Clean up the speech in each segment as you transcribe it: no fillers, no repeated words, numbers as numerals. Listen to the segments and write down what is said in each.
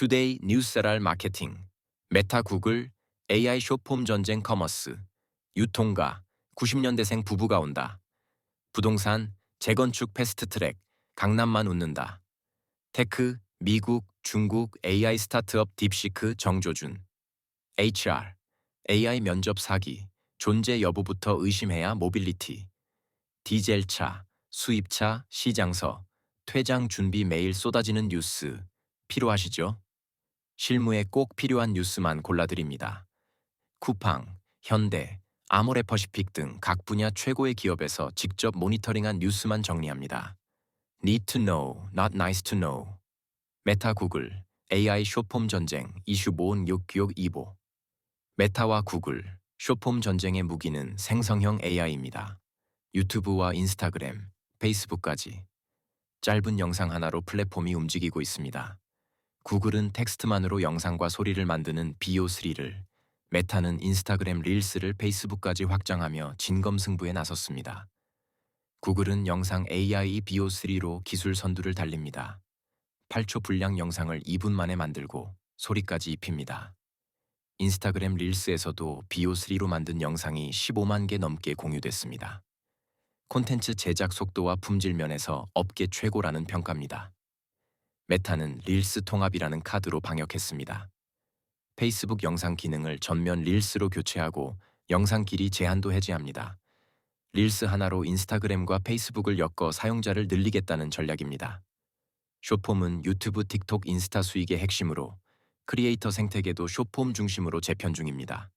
투데이 뉴스랄 마케팅, 메타 구글, AI 숏폼 전쟁 커머스, 유통가, 90년대생 부부가 온다. 부동산, 재건축 패스트트랙, 강남만 웃는다. 테크, 미국, 중국 AI 스타트업 딥시크 정조준. HR, AI 면접 사기, 존재 여부부터 의심해야 모빌리티. 디젤차, 수입차, 시장서, 퇴장 준비 매일 쏟아지는 뉴스. 필요하시죠? 실무에 꼭 필요한 뉴스만 골라드립니다. 쿠팡, 현대, 아모레퍼시픽 등 각 분야 최고의 기업에서 직접 모니터링한 뉴스만 정리합니다. Need to know, not nice to know. 메타 구글, AI 숏폼 전쟁, 이슈 모은 욕기욕 2보. 메타와 구글, 숏폼 전쟁의 무기는 생성형 AI입니다. 유튜브와 인스타그램, 페이스북까지. 짧은 영상 하나로 플랫폼이 움직이고 있습니다. 구글은 텍스트만으로 영상과 소리를 만드는 BO3를, 메타는 인스타그램 릴스를 페이스북까지 확장하며 진검승부에 나섰습니다. 구글은 영상 AI BO3로 기술 선두를 달립니다. 8초 분량 영상을 2분 만에 만들고 소리까지 입힙니다. 인스타그램 릴스에서도 BO3로 만든 영상이 15만 개 넘게 공유됐습니다. 콘텐츠 제작 속도와 품질 면에서 업계 최고라는 평가입니다. 메타는 릴스 통합이라는 카드로 방역했습니다. 페이스북 영상 기능을 전면 릴스로 교체하고 영상 길이 제한도 해제합니다. 릴스 하나로 인스타그램과 페이스북을 엮어 사용자를 늘리겠다는 전략입니다. 숏폼은 유튜브, 틱톡, 인스타 수익의 핵심으로 크리에이터 생태계도 숏폼 중심으로 재편 중입니다.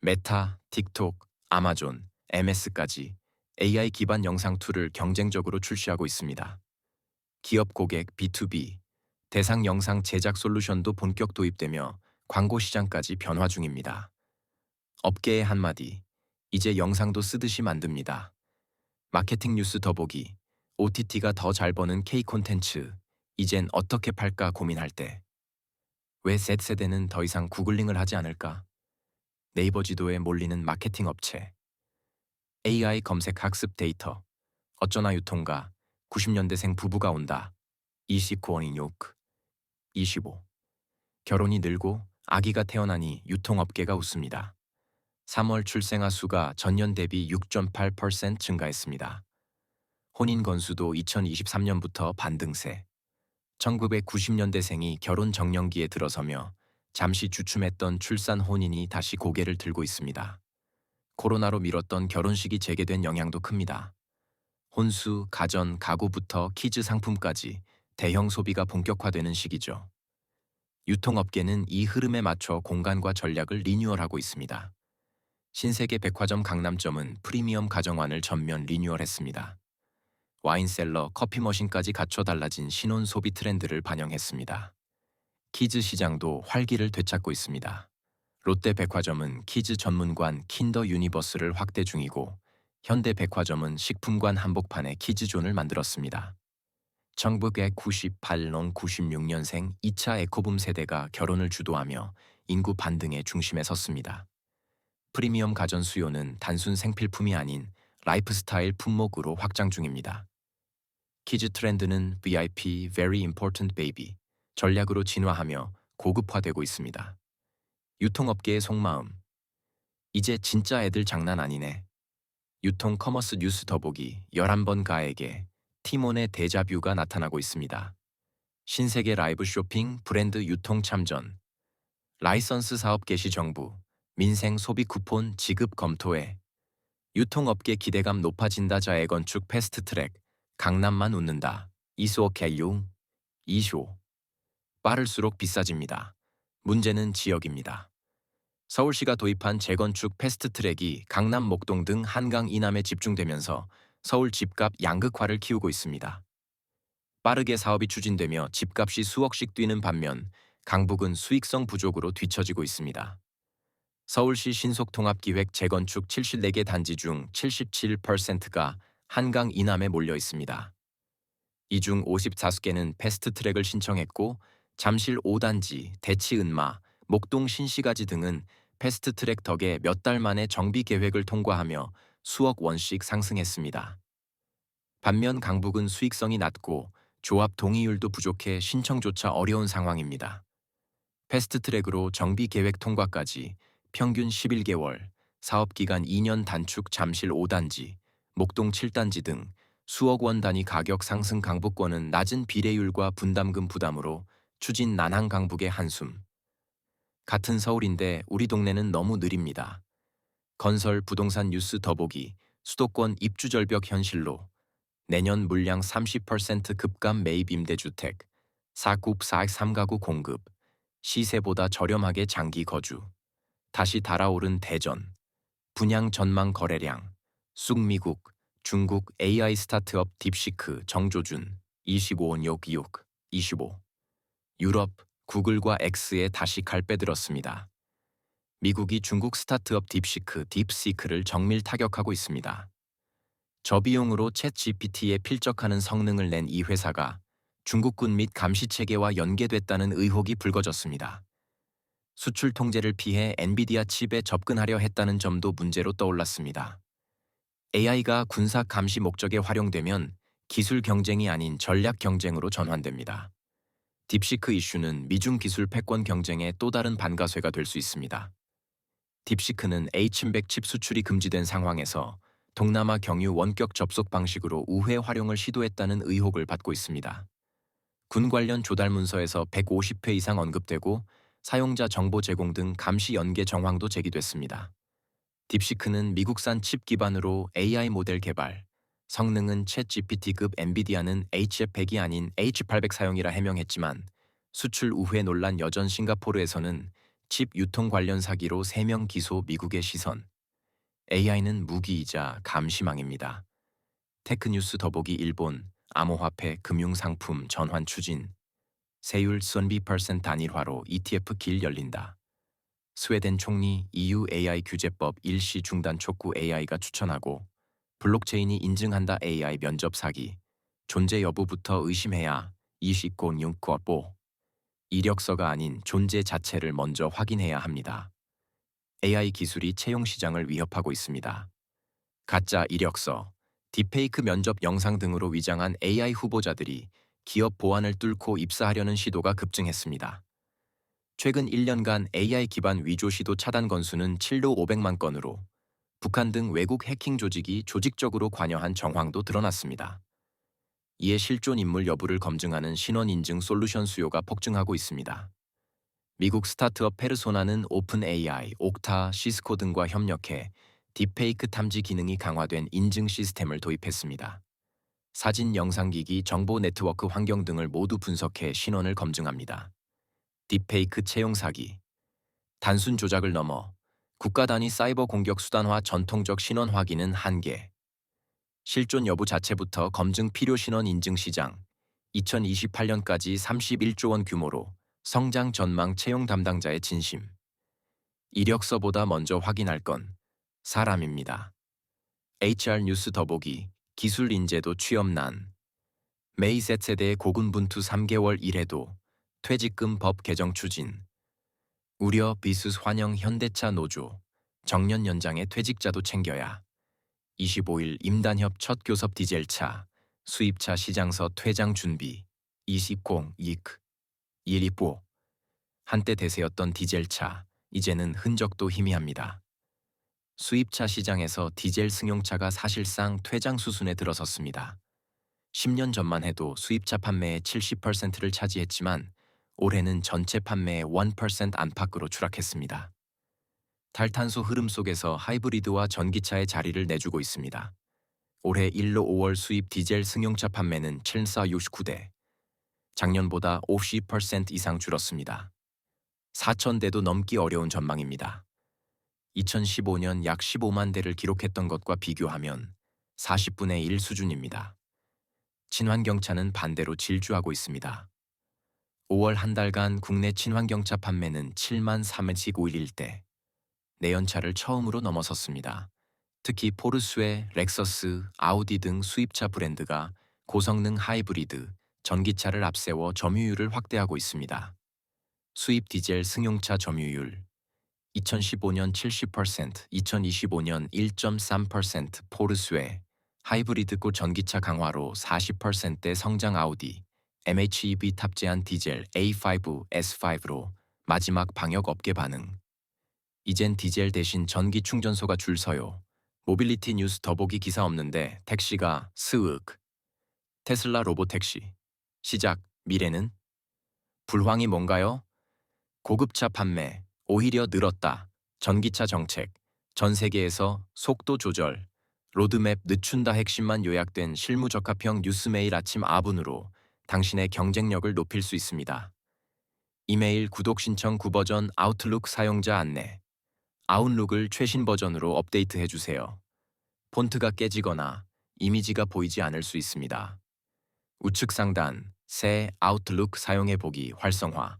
메타, 틱톡, 아마존, MS까지 AI 기반 영상 툴을 경쟁적으로 출시하고 있습니다. 기업 고객 B2B, 대상 영상 제작 솔루션도 본격 도입되며 광고 시장까지 변화 중입니다. 업계의 한마디, 이제 영상도 쓰듯이 만듭니다. 마케팅 뉴스 더보기, OTT가 더 잘 버는 K 콘텐츠, 이젠 어떻게 팔까 고민할 때. 왜 Z세대는 더 이상 구글링을 하지 않을까? 네이버 지도에 몰리는 마케팅 업체. AI 검색 학습 데이터. 어쩌나 유통가. 90년대생 부부가 온다. 29원인 25. 결혼이 늘고 아기가 태어나니 유통업계가 웃습니다. 3월 출생아 수가 전년 대비 6.8% 증가했습니다. 혼인 건수도 2023년부터 반등세. 1990년대생이 결혼 정년기에 들어서며 잠시 주춤했던 출산 혼인이 다시 고개를 들고 있습니다. 코로나로 미뤘던 결혼식이 재개된 영향도 큽니다. 혼수, 가전, 가구부터 키즈 상품까지 대형 소비가 본격화되는 시기죠. 유통업계는 이 흐름에 맞춰 공간과 전략을 리뉴얼하고 있습니다. 신세계 백화점 강남점은 프리미엄 가정환을 전면 리뉴얼했습니다. 와인셀러, 커피머신까지 갖춰 달라진 신혼 소비 트렌드를 반영했습니다. 키즈 시장도 활기를 되찾고 있습니다. 롯데백화점은 키즈 전문관 킨더 유니버스를 확대 중이고 현대백화점은 식품관 한복판에 키즈존을 만들었습니다. 1998년 96년생 2차 에코붐 세대가 결혼을 주도하며 인구 반등의 중심에 섰습니다. 프리미엄 가전 수요는 단순 생필품이 아닌 라이프스타일 품목으로 확장 중입니다. 키즈 트렌드는 VIP, Very Important Baby 전략으로 진화하며 고급화되고 있습니다. 유통업계의 속마음. 이제 진짜 애들 장난 아니네. 유통 커머스 뉴스 더보기 11번 가에게 티몬의 데자뷰가 나타나고 있습니다. 신세계 라이브 쇼핑 브랜드 유통 참전. 라이선스 사업 개시 정부. 민생 소비 쿠폰 지급 검토해. 유통업계 기대감 높아진다. 재건축 패스트트랙. 강남만 웃는다. 이수옥해용. 이쇼. 빠를수록 비싸집니다. 문제는 지역입니다. 서울시가 도입한 재건축 패스트트랙이 강남, 목동 등 한강 이남에 집중되면서 서울 집값 양극화를 키우고 있습니다. 빠르게 사업이 추진되며 집값이 수억씩 뛰는 반면 강북은 수익성 부족으로 뒤처지고 있습니다. 서울시 신속통합기획 재건축 74개 단지 중 77%가 한강 이남에 몰려 있습니다. 이 중 54개는 패스트트랙을 신청했고 잠실 5단지, 대치 은마, 목동 신시가지 등은 패스트트랙 덕에 몇 달 만에 정비 계획을 통과하며 수억 원씩 상승했습니다. 반면 강북은 수익성이 낮고 조합 동의율도 부족해 신청조차 어려운 상황입니다. 패스트트랙으로 정비 계획 통과까지 평균 11개월, 사업기간 2년 단축 잠실 5단지, 목동 7단지 등 수억 원 단위 가격 상승 강북권은 낮은 비례율과 분담금 부담으로 추진 난항 강북의 한숨. 같은 서울인데 우리 동네는 너무 느립니다. 건설 부동산 뉴스 더보기 수도권 입주 절벽 현실로 내년 물량 30% 급감 매입 임대주택 4급 403가구 공급 시세보다 저렴하게 장기 거주 다시 달아오른 대전 분양 전망 거래량 쑥미국 중국 AI 스타트업 딥시크 정조준 25억 25 유럽 구글과 X에 다시 갈 빼들었습니다. 미국이 중국 스타트업 딥시크를 정밀 타격하고 있습니다. 저비용으로 챗 GPT에 필적하는 성능을 낸 이 회사가 중국군 및 감시체계와 연계됐다는 의혹이 불거졌습니다. 수출 통제를 피해 엔비디아 칩에 접근하려 했다는 점도 문제로 떠올랐습니다. AI가 군사 감시 목적에 활용되면 기술 경쟁이 아닌 전략 경쟁으로 전환됩니다. 딥시크 이슈는 미중 기술 패권 경쟁의 또 다른 반가쇠가 될 수 있습니다. 딥시크는 H100 칩 수출이 금지된 상황에서 동남아 경유 원격 접속 방식으로 우회 활용을 시도했다는 의혹을 받고 있습니다. 군 관련 조달 문서에서 150회 이상 언급되고 사용자 정보 제공 등 감시 연계 정황도 제기됐습니다. 딥시크는 미국산 칩 기반으로 AI 모델 개발, 성능은 챗 GPT급 엔비디아는 HF100이 아닌 H800 사용이라 해명했지만 수출 우회 논란 여전 싱가포르에서는 칩 유통 관련 사기로 3명 기소 미국의 시선. AI는 무기이자 감시망입니다. 테크뉴스 더보기 일본 암호화폐 금융상품 전환 추진 세율 30% 단일화로 ETF 길 열린다. 스웨덴 총리 EU AI 규제법 일시 중단 촉구 AI가 추천하고 블록체인이 인증한다 AI 면접 사기 존재 여부부터 의심해야 29.6보 이력서가 아닌 존재 자체를 먼저 확인해야 합니다. AI 기술이 채용 시장을 위협하고 있습니다. 가짜 이력서, 딥페이크 면접 영상 등으로 위장한 AI 후보자들이 기업 보안을 뚫고 입사하려는 시도가 급증했습니다. 최근 1년간 AI 기반 위조 시도 차단 건수는 7로 500만 건으로 북한 등 외국 해킹 조직이 조직적으로 관여한 정황도 드러났습니다. 이에 실존 인물 여부를 검증하는 신원 인증 솔루션 수요가 폭증하고 있습니다. 미국 스타트업 페르소나는 오픈 AI, 옥타, 시스코 등과 협력해 딥페이크 탐지 기능이 강화된 인증 시스템을 도입했습니다. 사진, 영상기기, 정보 네트워크 환경 등을 모두 분석해 신원을 검증합니다. 딥페이크 채용 사기. 단순 조작을 넘어 국가 단위 사이버 공격 수단화 전통적 신원 확인은 한계. 실존 여부 자체부터 검증 필요 신원 인증 시장. 2028년까지 31조 원 규모로 성장 전망 채용 담당자의 진심. 이력서보다 먼저 확인할 건 사람입니다. HR 뉴스 더보기 기술 인재도 취업난. 메이 Z세대의 고군분투 3개월 일해도 퇴직금 법 개정 추진. 우려 비수스 환영 현대차 노조. 정년 연장에 퇴직자도 챙겨야. 25일 임단협 첫 교섭 디젤차. 수입차 시장서 퇴장 준비. 20.2 125 한때 대세였던 디젤차, 이제는 흔적도 희미합니다. 수입차 시장에서 디젤 승용차가 사실상 퇴장 수순에 들어섰습니다. 10년 전만 해도 수입차 판매의 70%를 차지했지만 올해는 전체 판매의 1% 안팎으로 추락했습니다. 탈탄소 흐름 속에서 하이브리드와 전기차의 자리를 내주고 있습니다. 올해 1로 5월 수입 디젤 승용차 판매는 7469대, 작년보다 50% 이상 줄었습니다. 4,000대도 넘기 어려운 전망입니다. 2015년 약 15만 대를 기록했던 것과 비교하면 40분의 1 수준입니다. 친환경차는 반대로 질주하고 있습니다. 5월 한 달간 국내 친환경차 판매는 7만 3,911대, 내연차를 처음으로 넘어섰습니다. 특히 포르쉐, 렉서스, 아우디 등 수입차 브랜드가 고성능 하이브리드, 전기차를 앞세워 점유율을 확대하고 있습니다. 수입 디젤 승용차 점유율 2015년 70%, 2025년 1.3% 포르쉐, 하이브리드급 전기차 강화로 40%대 성장 아우디, MHEV 탑재한 디젤 A5, S5로 마지막 방역업계 반응. 이젠 디젤 대신 전기 충전소가 줄 서요. 모빌리티 뉴스 더보기 기사 없는데 택시가 스윽. 테슬라 로보택시. 시작. 미래는? 불황이 뭔가요? 고급차 판매 오히려 늘었다. 전기차 정책. 전 세계에서 속도 조절. 로드맵 늦춘다 핵심만 요약된 실무적합형 뉴스 매일 아침 아분으로 당신의 경쟁력을 높일 수 있습니다. 이메일 구독 신청 9버전 아웃룩 사용자 안내. 아웃룩을 최신 버전으로 업데이트해 주세요. 폰트가 깨지거나 이미지가 보이지 않을 수 있습니다. 우측 상단 새 아웃룩 사용해 보기 활성화.